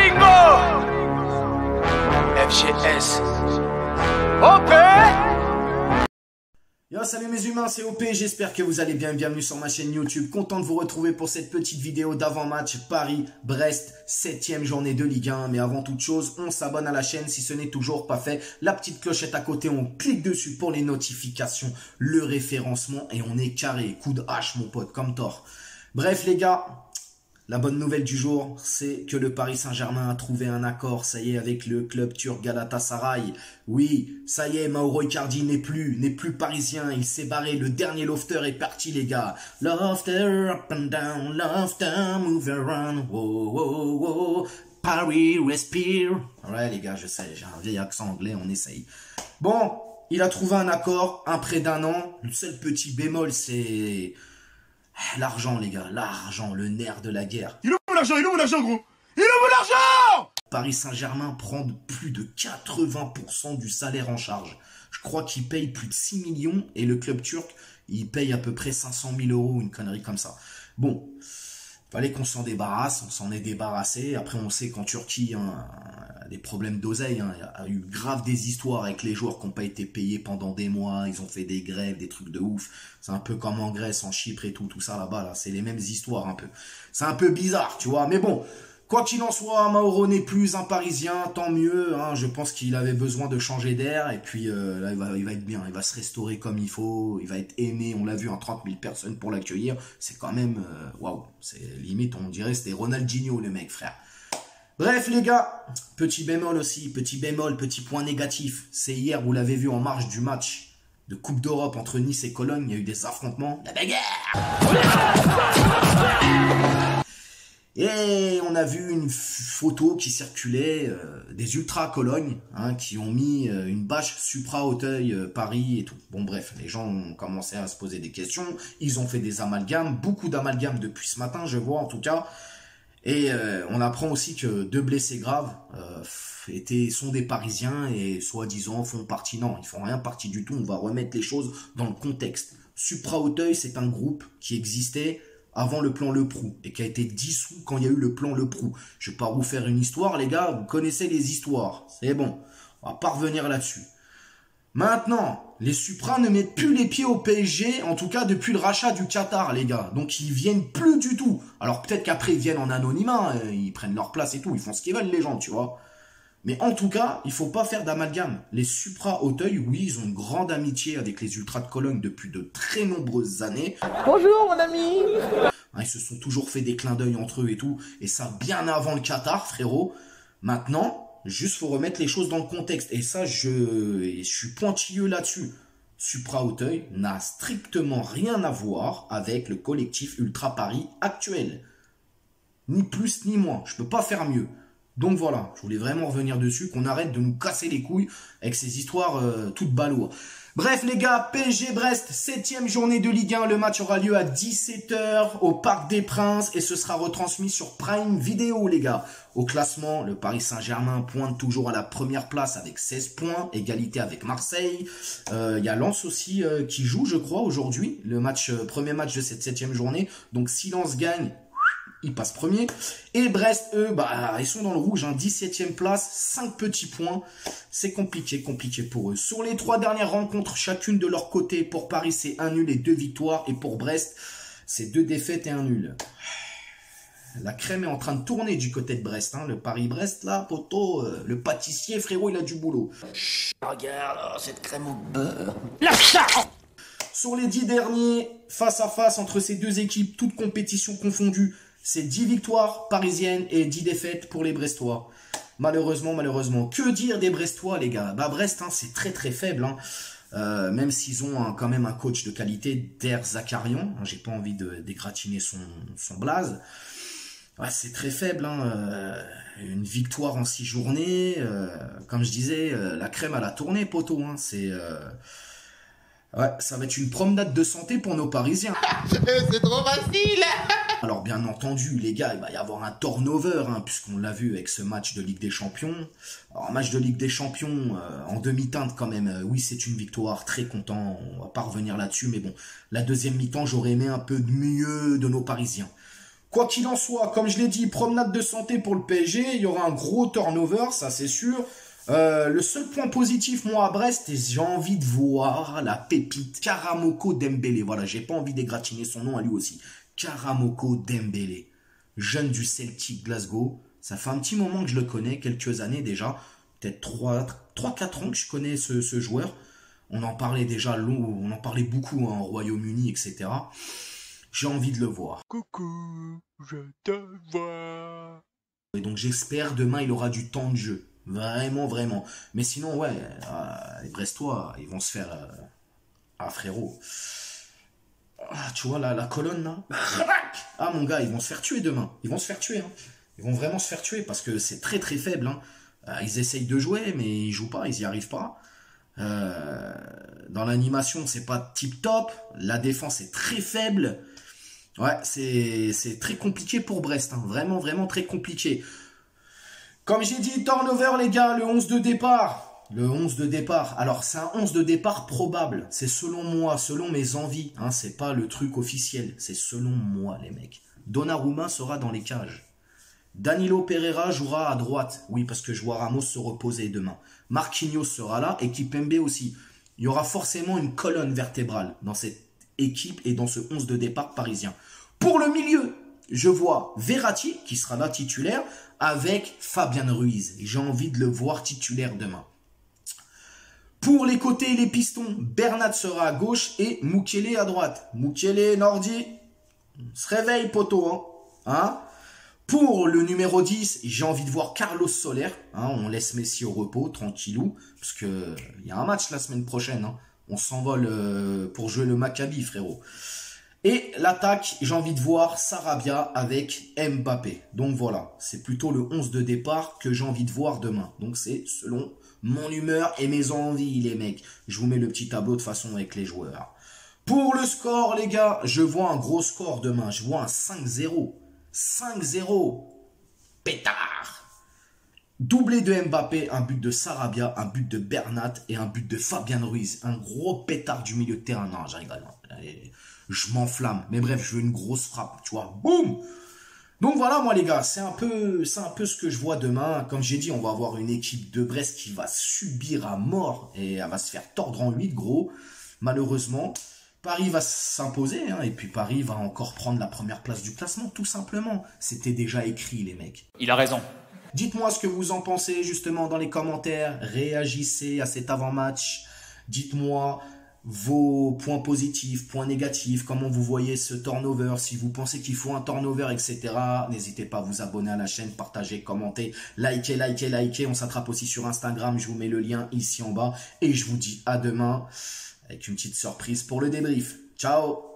Bingo! FGS. OP! Yo, salut mes humains, c'est OP, j'espère que vous allez bien, bienvenue sur ma chaîne YouTube, content de vous retrouver pour cette petite vidéo d'avant-match Paris-Brest, 7ème journée de Ligue 1, mais avant toute chose, on s'abonne à la chaîne si ce n'est toujours pas fait, la petite clochette à côté, on clique dessus pour les notifications, le référencement et on est carré, coup de hache mon pote, comme Thor. Bref les gars, la bonne nouvelle du jour, c'est que le Paris Saint-Germain a trouvé un accord, ça y est, avec le club turc Galatasaray. Oui, ça y est, Mauro Icardi n'est plus parisien, il s'est barré, le dernier lofter est parti les gars. Lofter, up and down, lofter, move around, wow, wow, wow. Paris, respire. Ouais les gars, je sais, j'ai un vieil accent anglais, on essaye. Bon, il a trouvé un accord, un prêt d'un an, le seul petit bémol c'est... l'argent les gars, l'argent, le nerf de la guerre. Il est où l'argent gros? Il est où l'argent? Paris Saint-Germain prend plus de 80% du salaire en charge. Je crois qu'il paye plus de 6 millions et le club turc, il paye à peu près 500 000 €, une connerie comme ça. Bon, fallait qu'on s'en débarrasse, on s'en est débarrassé. Après, on sait qu'en Turquie, des problèmes d'oseille. Il y a eu grave des histoires avec les joueurs qui n'ont pas été payés pendant des mois. Ils ont fait des grèves, des trucs de ouf. C'est un peu comme en Grèce, en Chypre et tout ça là-bas. Là, c'est les mêmes histoires un peu. C'est un peu bizarre, tu vois. Mais bon, quoi qu'il en soit, Mauro n'est plus un Parisien, tant mieux. Hein. Je pense qu'il avait besoin de changer d'air. Et puis là, il va être bien. Il va se restaurer comme il faut. Il va être aimé. On l'a vu, 30 000 personnes pour l'accueillir. C'est quand même... waouh. C'est limite, on dirait c'était Ronaldinho, le mec, frère. Bref, les gars, petit bémol aussi. Petit point négatif. C'est hier, vous l'avez vu en marge du match de Coupe d'Europe entre Nice et Cologne. Il y a eu des affrontements. La bagarre! Et on a vu une photo qui circulait des Ultras à Cologne, hein, qui ont mis une bâche Supra Auteuil Paris et tout. Bon bref, les gens ont commencé à se poser des questions, ils ont fait des amalgames, beaucoup d'amalgames depuis ce matin, je vois en tout cas. Et on apprend aussi que 2 blessés graves sont des Parisiens et soi-disant font partie, non, ils font rien partie du tout, on va remettre les choses dans le contexte. Supra Auteuil, c'est un groupe qui existait avant le plan Le Prou, et qui a été dissous quand il y a eu le plan Le Prou. Je vais pas vous faire une histoire, les gars, vous connaissez les histoires. C'est bon, on va pas revenir là-dessus. Maintenant, les Supras ne mettent plus les pieds au PSG, en tout cas depuis le rachat du Qatar, les gars. Donc ils viennent plus du tout. Alors peut-être qu'après ils viennent en anonymat, ils prennent leur place et tout, ils font ce qu'ils veulent les gens, tu vois. Mais en tout cas, il faut pas faire d'amalgame. Les Supra Auteuil, oui, ils ont une grande amitié avec les Ultras de Cologne depuis de très nombreuses années. Bonjour mon ami. Ils se sont toujours fait des clins d'œil entre eux et tout. Et ça bien avant le Qatar, frérot. Maintenant, juste faut remettre les choses dans le contexte. Et ça, je suis pointilleux là-dessus. Supra Auteuil n'a strictement rien à voir avec le collectif Ultra Paris actuel. Ni plus ni moins. Je peux pas faire mieux. Donc voilà, je voulais vraiment revenir dessus, qu'on arrête de nous casser les couilles avec ces histoires toutes balourdes. Bref les gars, PSG Brest, 7ème journée de Ligue 1, le match aura lieu à 17 h au Parc des Princes et ce sera retransmis sur Prime Video les gars. Au classement, le Paris Saint-Germain pointe toujours à la première place avec 16 points, égalité avec Marseille. Il y a Lens aussi qui joue je crois aujourd'hui, le premier match de cette 7ème journée, donc si Lens gagne... ils passent premier. Et Brest, eux, ils sont dans le rouge, 17ème place, 5 petits points. C'est compliqué pour eux. Sur les 3 dernières rencontres, chacune de leur côté, pour Paris, c'est 1 nul et 2 victoires. Et pour Brest, c'est 2 défaites et 1 nul. La crème est en train de tourner du côté de Brest. Le Paris-Brest, là, poteau, le pâtissier, frérot, il a du boulot. Regarde, cette crème au beurre. Lâche ça. Sur les 10 derniers, face à face entre ces deux équipes, toutes compétitions confondues, c'est 10 victoires parisiennes et 10 défaites pour les Brestois. Malheureusement. Que dire des Brestois, les gars? Brest, c'est très très faible. Même s'ils ont quand même un coach de qualité, Der Zakarian. J'ai pas envie de dégratiner son blaze. Ouais, c'est très faible. Une victoire en 6 journées. Comme je disais, la crème à la tournée, poteau. Ouais, ça va être une promenade de santé pour nos Parisiens. C'est trop facile. Alors bien entendu, les gars, il va y avoir un turnover, puisqu'on l'a vu avec ce match de Ligue des Champions. Alors match de Ligue des Champions, en demi-teinte quand même, oui c'est une victoire, très content, on va pas revenir là-dessus, mais bon, la deuxième mi-temps, j'aurais aimé un peu mieux de nos Parisiens. Quoi qu'il en soit, comme je l'ai dit, promenade de santé pour le PSG. Il y aura un gros turnover, ça c'est sûr. Le seul point positif, moi, à Brest, j'ai envie de voir la pépite Karamoko Dembélé. Voilà, j'ai pas envie d'égratigner son nom à lui aussi. Karamoko Dembélé, jeune du Celtic Glasgow. Ça fait un petit moment que je le connais, quelques années déjà. Peut-être 3-4 ans que je connais ce joueur. On en parlait déjà, on en parlait beaucoup hein, au Royaume-Uni, etc. J'ai envie de le voir. Coucou, je te vois. Et donc j'espère demain il aura du temps de jeu. Vraiment, vraiment. Mais sinon, ouais, les Brestois, ils vont se faire... Ah, frérot. Ah, tu vois, la colonne, là. Ah, mon gars, ils vont se faire tuer demain. Ils vont se faire tuer, hein. Ils vont vraiment se faire tuer parce que c'est très, très faible, hein. Ils essayent de jouer, mais ils jouent pas, ils y arrivent pas. Dans l'animation, c'est pas tip-top. La défense est très faible. Ouais, c'est très compliqué pour Brest, hein. Vraiment, vraiment très compliqué. Comme j'ai dit, turnover les gars, le 11 de départ. Le 11 de départ. Alors, c'est un 11 de départ probable. C'est selon moi, selon mes envies. Hein, c'est pas le truc officiel. C'est selon moi, les mecs. Donnarumma sera dans les cages. Danilo Pereira jouera à droite. Oui, parce que je vois Ramos se reposer demain. Marquinhos sera là et Kimpembe aussi. Il y aura forcément une colonne vertébrale dans cette équipe et dans ce 11 de départ parisien. Pour le milieu, je vois Verratti, qui sera là titulaire, avec Fabian Ruiz. J'ai envie de le voir titulaire demain. Pour les côtés et les pistons, Bernat sera à gauche et Mukiele à droite. Mukiele, Nordi, se réveille, poteau. Hein. Pour le numéro 10, j'ai envie de voir Carlos Soler. Hein, on laisse Messi au repos, tranquillou, parce que y a un match la semaine prochaine. Hein. On s'envole pour jouer le Maccabi, frérot. Et l'attaque, j'ai envie de voir Sarabia avec Mbappé. Donc voilà, c'est plutôt le 11 de départ que j'ai envie de voir demain. Donc c'est selon mon humeur et mes envies, les mecs. Je vous mets le petit tableau de façon avec les joueurs. Pour le score, les gars, je vois un gros score demain. Je vois un 5-0. 5-0. Pétard. Doublé de Mbappé, un but de Sarabia, un but de Bernat et un but de Fabian Ruiz. Un gros pétard du milieu de terrain. Non, j'arrive. Je m'enflamme. Mais bref, je veux une grosse frappe, tu vois. Boum! Donc voilà, moi les gars, c'est un peu ce que je vois demain. Comme j'ai dit, on va avoir une équipe de Brest qui va subir à mort et elle va se faire tordre en 8, gros. Malheureusement, Paris va s'imposer hein, et puis Paris va encore prendre la première place du classement, tout simplement. C'était déjà écrit, les mecs. Il a raison. Dites-moi ce que vous en pensez justement dans les commentaires. Réagissez à cet avant-match. Dites-moi vos points positifs, points négatifs, comment vous voyez ce turnover, si vous pensez qu'il faut un turnover, etc. N'hésitez pas à vous abonner à la chaîne, partager, commenter, liker. On s'attrape aussi sur Instagram, je vous mets le lien ici en bas. Et je vous dis à demain avec une petite surprise pour le débrief. Ciao!